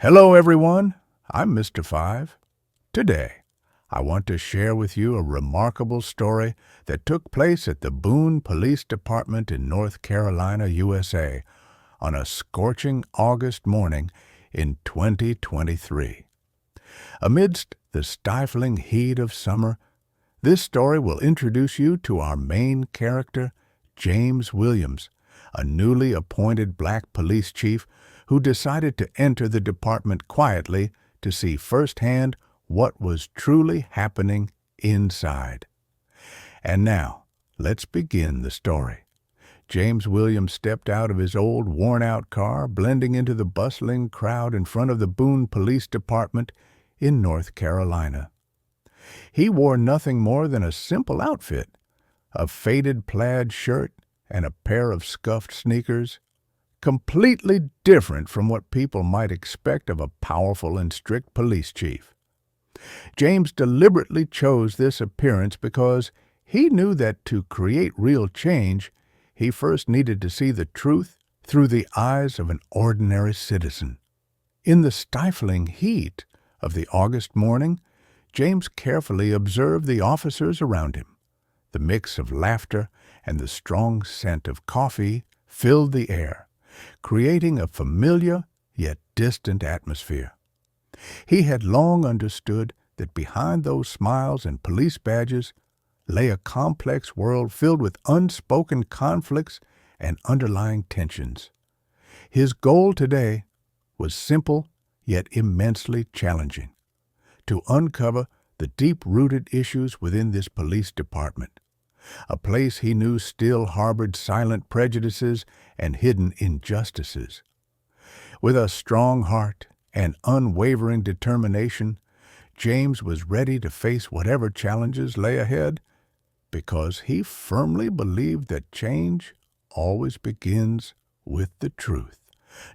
Hello, everyone. I'm Mr. Five. Today, I want to share with you a remarkable story that took place at the Boone Police Department in North Carolina, USA, on a scorching August morning in 2023. Amidst the stifling heat of summer, this story will introduce you to our main character, James Williams, a newly appointed black police chief who decided to enter the department quietly to see firsthand what was truly happening inside. And now, let's begin the story. James Williams stepped out of his old, worn-out car, blending into the bustling crowd in front of the Boone Police Department in North Carolina. He wore nothing more than a simple outfit, a faded plaid shirt and a pair of scuffed sneakers, completely different from what people might expect of a powerful and strict police chief. James deliberately chose this appearance because he knew that to create real change, he first needed to see the truth through the eyes of an ordinary citizen. In the stifling heat of the August morning, James carefully observed the officers around him. The mix of laughter and the strong scent of coffee filled the air, creating a familiar yet distant atmosphere. He had long understood that behind those smiles and police badges lay a complex world filled with unspoken conflicts and underlying tensions. His goal today was simple yet immensely challenging: to uncover the deep-rooted issues within this police department, a place he knew still harbored silent prejudices and hidden injustices. With a strong heart and unwavering determination, James was ready to face whatever challenges lay ahead, because he firmly believed that change always begins with the truth,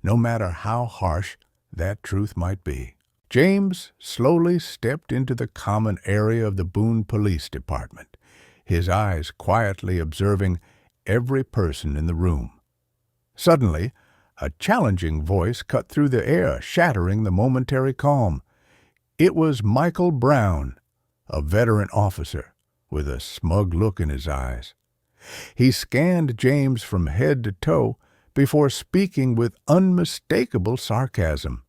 no matter how harsh that truth might be. James slowly stepped into the common area of the Boone Police Department, his eyes quietly observing every person in the room. Suddenly, a challenging voice cut through the air, shattering the momentary calm. It was Michael Brown, a veteran officer, with a smug look in his eyes. He scanned James from head to toe before speaking with unmistakable sarcasm.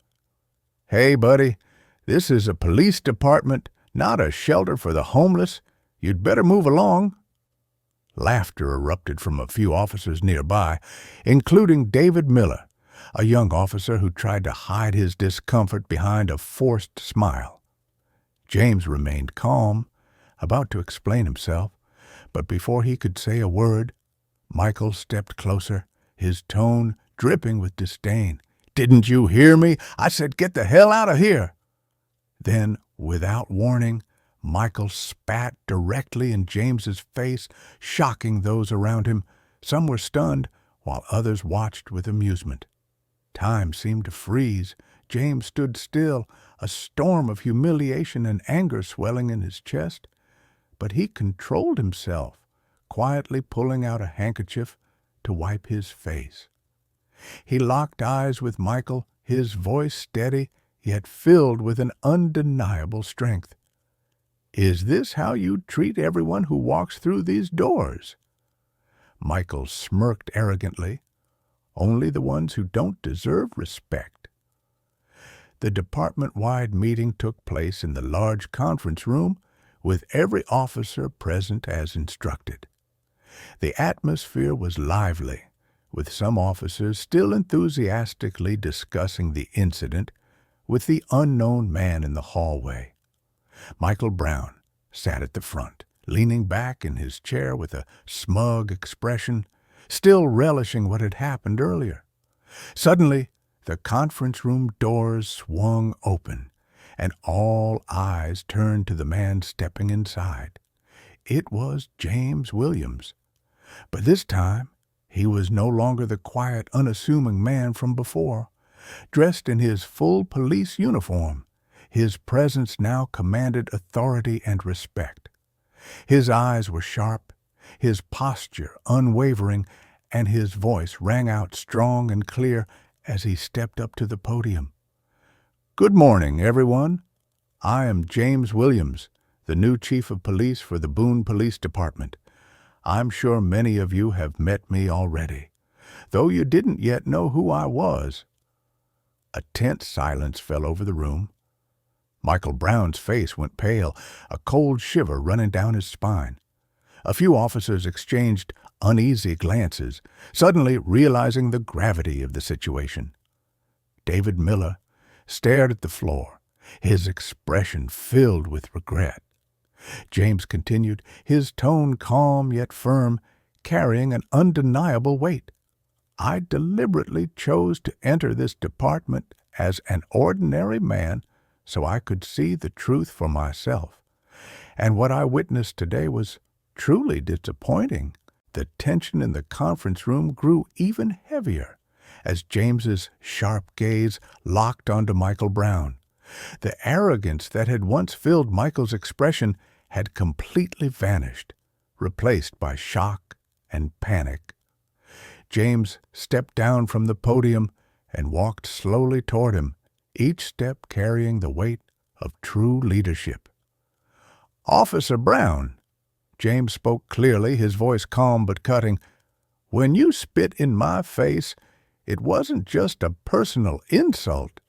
"Hey, buddy, this is a police department, not a shelter for the homeless. You'd better move along." Laughter erupted from a few officers nearby, including David Miller, a young officer who tried to hide his discomfort behind a forced smile. James remained calm, about to explain himself, but before he could say a word, Michael stepped closer, his tone dripping with disdain. "Didn't you hear me? I said get the hell out of here!" Then, without warning, Michael spat directly in James's face, shocking those around him. Some were stunned, while others watched with amusement. Time seemed to freeze. James stood still, a storm of humiliation and anger swelling in his chest. But he controlled himself, quietly pulling out a handkerchief to wipe his face. He locked eyes with Michael, his voice steady, yet filled with an undeniable strength. "Is this how you treat everyone who walks through these doors?" Michael smirked arrogantly. "Only the ones who don't deserve respect." The department-wide meeting took place in the large conference room, with every officer present as instructed. The atmosphere was lively, with some officers still enthusiastically discussing the incident with the unknown man in the hallway. Michael Brown sat at the front, leaning back in his chair with a smug expression, still relishing what had happened earlier. Suddenly, the conference room doors swung open, and all eyes turned to the man stepping inside. It was James Williams. But this time, he was no longer the quiet, unassuming man from before. Dressed in his full police uniform, his presence now commanded authority and respect. His eyes were sharp, his posture unwavering, and his voice rang out strong and clear as he stepped up to the podium. Good morning, everyone. I am James Williams, the new Chief of Police for the Boone Police Department. I'm sure many of you have met me already, though you didn't yet know who I was. A tense silence fell over the room. Michael Brown's face went pale, a cold shiver running down his spine. A few officers exchanged uneasy glances, suddenly realizing the gravity of the situation. David Miller stared at the floor, his expression filled with regret. James continued, his tone calm yet firm, carrying an undeniable weight. I deliberately chose to enter this department as an ordinary man so I could see the truth for myself. And what I witnessed today was truly disappointing. The tension in the conference room grew even heavier as James's sharp gaze locked onto Michael Brown. The arrogance that had once filled Michael's expression had completely vanished, replaced by shock and panic. James stepped down from the podium and walked slowly toward him, each step carrying the weight of true leadership. "Officer Brown," James spoke clearly, his voice calm but cutting, "when you spit in my face, it wasn't just a personal insult.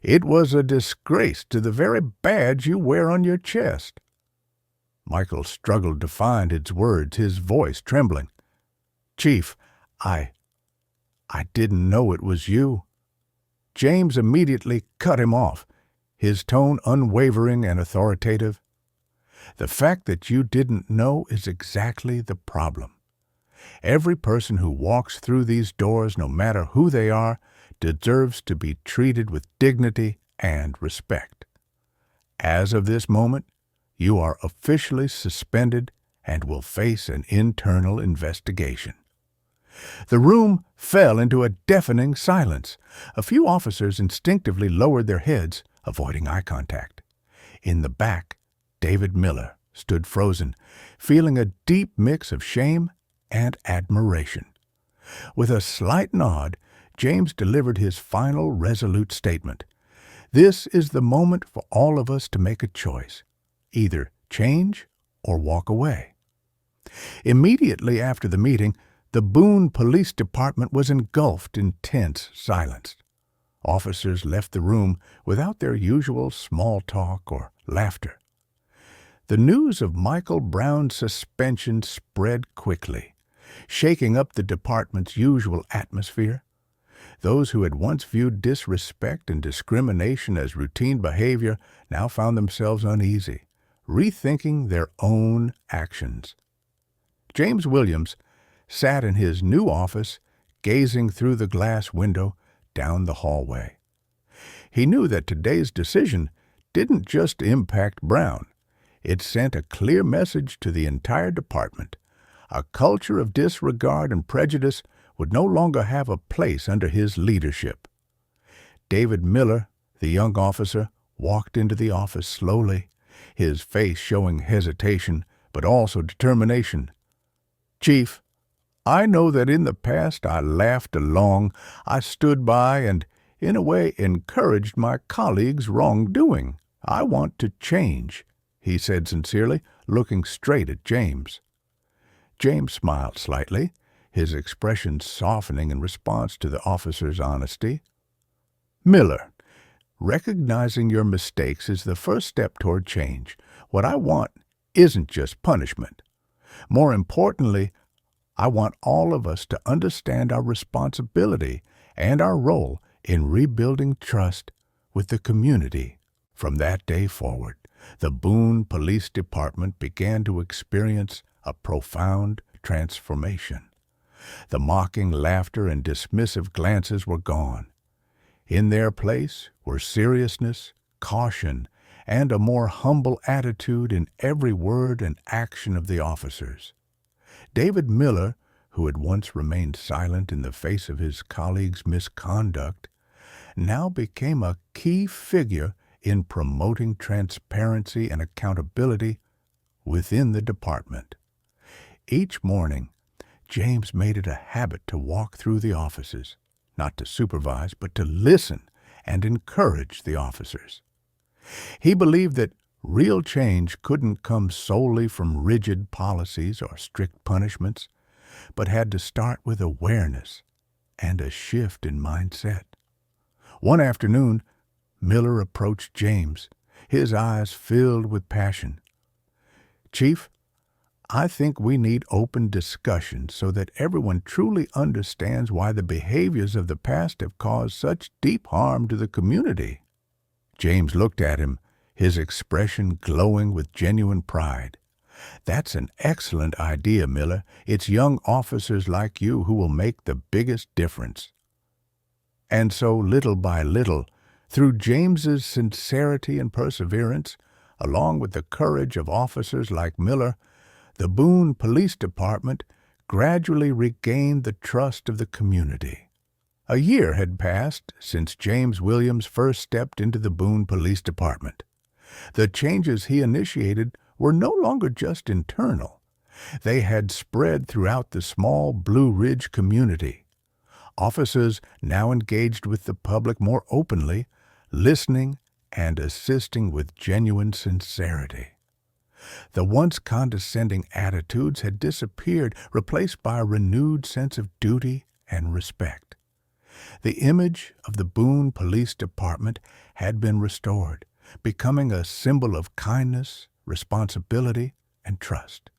It was a disgrace to the very badge you wear on your chest." Michael struggled to find his words, his voice trembling. "Chief, I didn't know it was you." James immediately cut him off, his tone unwavering and authoritative. "The fact that you didn't know is exactly the problem. Every person who walks through these doors, no matter who they are, deserves to be treated with dignity and respect. As of this moment, you are officially suspended and will face an internal investigation." The room fell into a deafening silence. A few officers instinctively lowered their heads, avoiding eye contact. In the back, David Miller stood frozen, feeling a deep mix of shame and admiration. With a slight nod, James delivered his final resolute statement. "This is the moment for all of us to make a choice. Either change or walk away." Immediately after the meeting, the Boone Police Department was engulfed in tense silence. Officers left the room without their usual small talk or laughter. The news of Michael Brown's suspension spread quickly, shaking up the department's usual atmosphere. Those who had once viewed disrespect and discrimination as routine behavior now found themselves uneasy, rethinking their own actions. James Williams sat in his new office, gazing through the glass window down the hallway. He knew that today's decision didn't just impact Brown. It sent a clear message to the entire department. A culture of disregard and prejudice would no longer have a place under his leadership. David Miller, the young officer, walked into the office slowly, his face showing hesitation but also determination. "Chief, I know that in the past I laughed along, I stood by and, in a way, encouraged my colleagues' wrongdoing. I want to change," he said sincerely, looking straight at James. James smiled slightly, his expression softening in response to the officer's honesty. "Miller, recognizing your mistakes is the first step toward change. What I want isn't just punishment. More importantly, I want all of us to understand our responsibility and our role in rebuilding trust with the community." From that day forward, the Boone Police Department began to experience a profound transformation. The mocking laughter and dismissive glances were gone. In their place were seriousness, caution, and a more humble attitude in every word and action of the officers. David Miller, who had once remained silent in the face of his colleagues' misconduct, now became a key figure in promoting transparency and accountability within the department. Each morning, James made it a habit to walk through the offices, not to supervise, but to listen and encourage the officers. He believed that real change couldn't come solely from rigid policies or strict punishments, but had to start with awareness and a shift in mindset. One afternoon, Miller approached James, his eyes filled with passion. "Chief, I think we need open discussion so that everyone truly understands why the behaviors of the past have caused such deep harm to the community." James looked at him, his expression glowing with genuine pride. "That's an excellent idea, Miller. It's young officers like you who will make the biggest difference." And so, little by little, through James's sincerity and perseverance, along with the courage of officers like Miller, the Boone Police Department gradually regained the trust of the community. A year had passed since James Williams first stepped into the Boone Police Department. The changes he initiated were no longer just internal. They had spread throughout the small Blue Ridge community. Officers now engaged with the public more openly, listening and assisting with genuine sincerity. The once condescending attitudes had disappeared, replaced by a renewed sense of duty and respect. The image of the Boone Police Department had been restored, becoming a symbol of kindness, responsibility, and trust.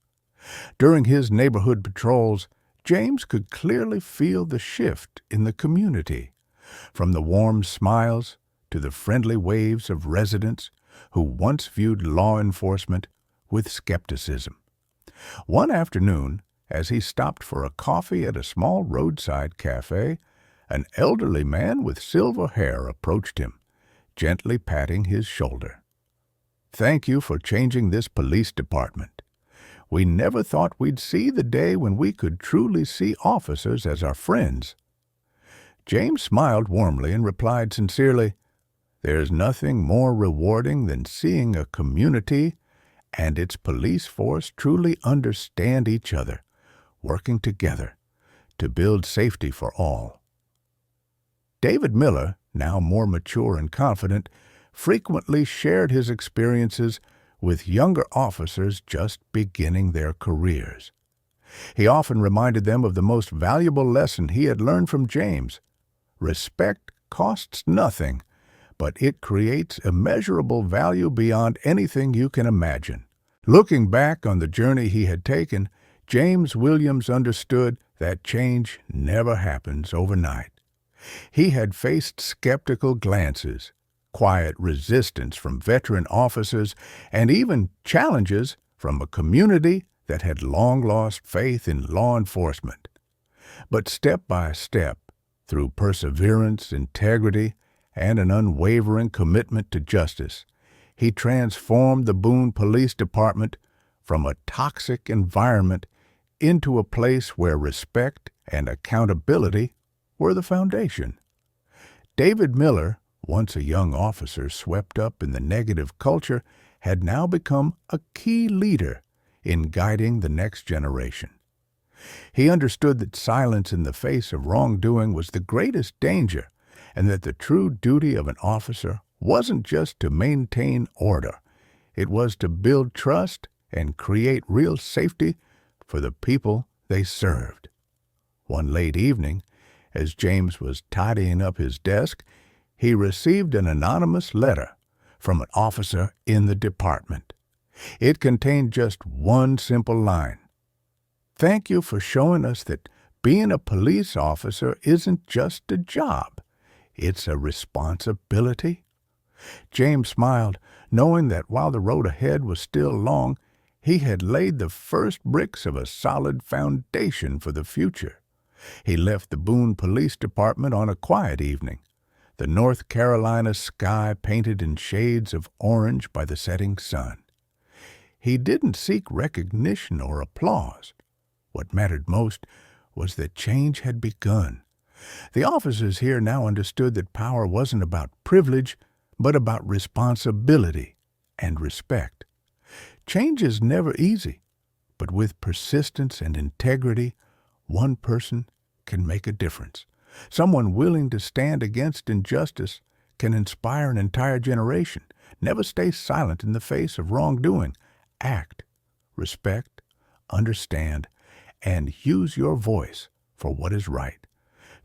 During his neighborhood patrols, James could clearly feel the shift in the community, from the warm smiles to the friendly waves of residents who once viewed law enforcement with skepticism. One afternoon, as he stopped for a coffee at a small roadside cafe, an elderly man with silver hair approached him, gently patting his shoulder. "Thank you for changing this police department. We never thought we'd see the day when we could truly see officers as our friends." James smiled warmly and replied sincerely, "There's nothing more rewarding than seeing a community and its police force truly understand each other, working together to build safety for all." David Miller, now more mature and confident, frequently shared his experiences with younger officers just beginning their careers. He often reminded them of the most valuable lesson he had learned from James. Respect costs nothing, but it creates immeasurable value beyond anything you can imagine. Looking back on the journey he had taken, James Williams understood that change never happens overnight. He had faced skeptical glances, quiet resistance from veteran officers, and even challenges from a community that had long lost faith in law enforcement. But step by step, through perseverance, integrity, and an unwavering commitment to justice, he transformed the Boone Police Department from a toxic environment into a place where respect and accountability were the foundation. David Miller, once a young officer swept up in the negative culture, had now become a key leader in guiding the next generation. He understood that silence in the face of wrongdoing was the greatest danger, and that the true duty of an officer wasn't just to maintain order. It was to build trust and create real safety for the people they served. One late evening, as James was tidying up his desk, he received an anonymous letter from an officer in the department. It contained just one simple line: "Thank you for showing us that being a police officer isn't just a job. It's a responsibility." James smiled, knowing that while the road ahead was still long, he had laid the first bricks of a solid foundation for the future. He left the Boone Police Department on a quiet evening, the North Carolina sky painted in shades of orange by the setting sun. He didn't seek recognition or applause. What mattered most was that change had begun. The officers here now understood that power wasn't about privilege, but about responsibility and respect. Change is never easy, but with persistence and integrity, one person can make a difference. Someone willing to stand against injustice can inspire an entire generation. Never stay silent in the face of wrongdoing. Act, respect, understand, and use your voice for what is right,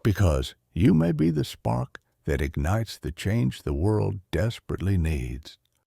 because you may be the spark that ignites the change the world desperately needs.